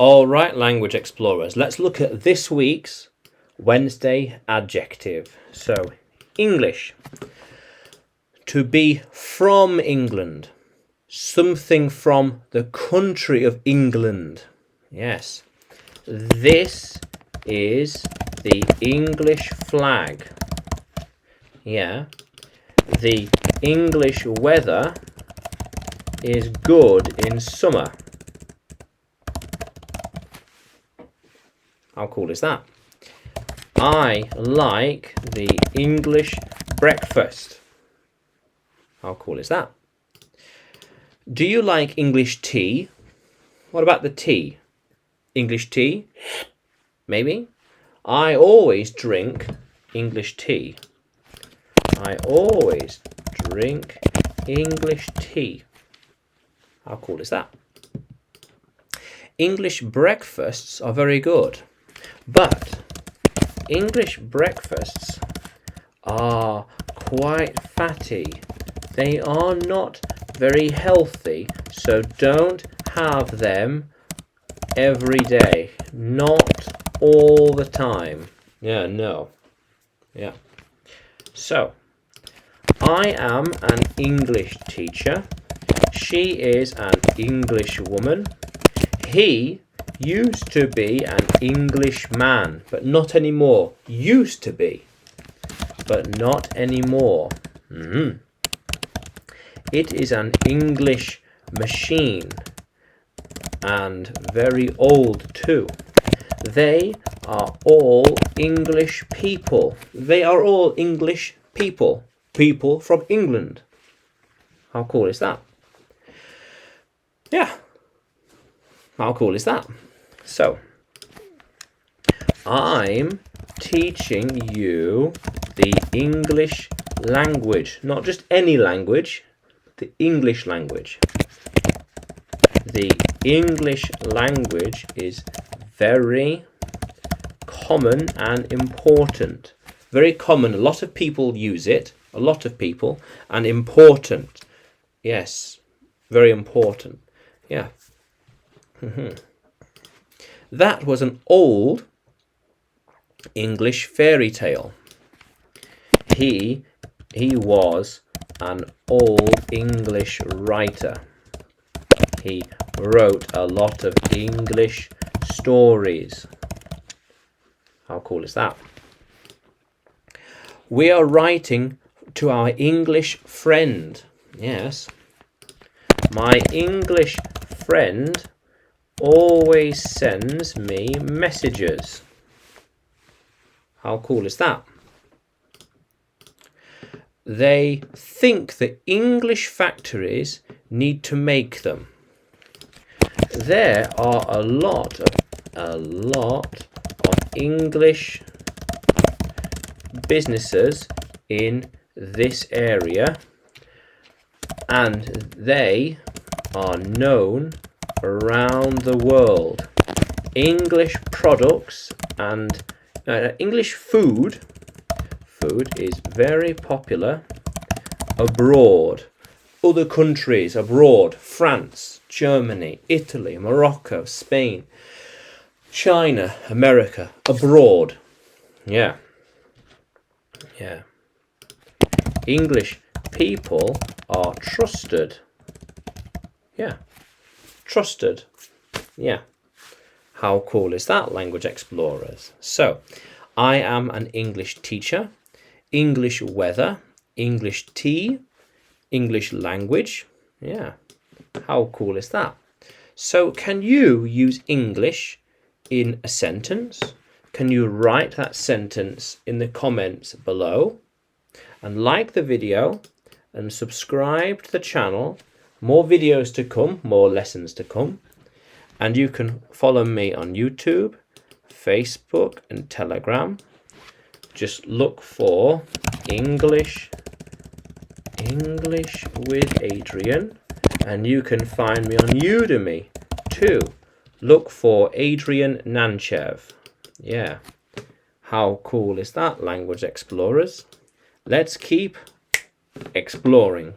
All right, language explorers, let's look at this week's Wednesday adjective. So, English. To be from England. Something from the country of England. Yes. This is the English flag. Yeah. The English weather is good in summer. How cool is that? I like the English breakfast. How cool is that? Do you like English tea? What about the tea? English tea? Maybe? I always drink English tea. I always drink English tea. How cool is that? English breakfasts are very good. But English breakfasts are quite fatty. They are not very healthy, so don't have them every day. Not all the time. Yeah, no. Yeah. So, I am an English teacher. She is an English woman. He used to be an English man, but not anymore. Used to be, but not anymore. It is an English machine, and very old too. They are all English people. They are all English people. People from England. How cool is that? Yeah. How cool is that? So, I'm teaching you the English language. Not just any language, the English language. The English language is very common and important. Very common. A lot of people use it. A lot of people. And important. Yes. Very important. Yeah. That was an old English fairy tale. He was an old English writer. He wrote a lot of English stories. How cool is that? We are writing to our English friend. Yes. My English friend always sends me messages. How cool is that? They think the English factories need to make them. There are a lot of English businesses in this area, and they are known around the world. English products and English food is very popular abroad. Other countries abroad, France, Germany, Italy, Morocco, Spain, China, America, abroad. Yeah. Yeah. English people are trusted. Yeah. Trusted. Yeah. How cool is that, language explorers? So, I am an English teacher, English weather, English tea, English language. Yeah. How cool is that? So, can you use English in a sentence? Can you write that sentence in the comments below? And like the video and subscribe to the channel. More videos to come, more lessons to come. And you can follow me on YouTube, Facebook and Telegram. Just look for English with Adrian. And you can find me on Udemy too. Look for Adrian Nanchev. Yeah. How cool is that, language explorers? Let's keep exploring.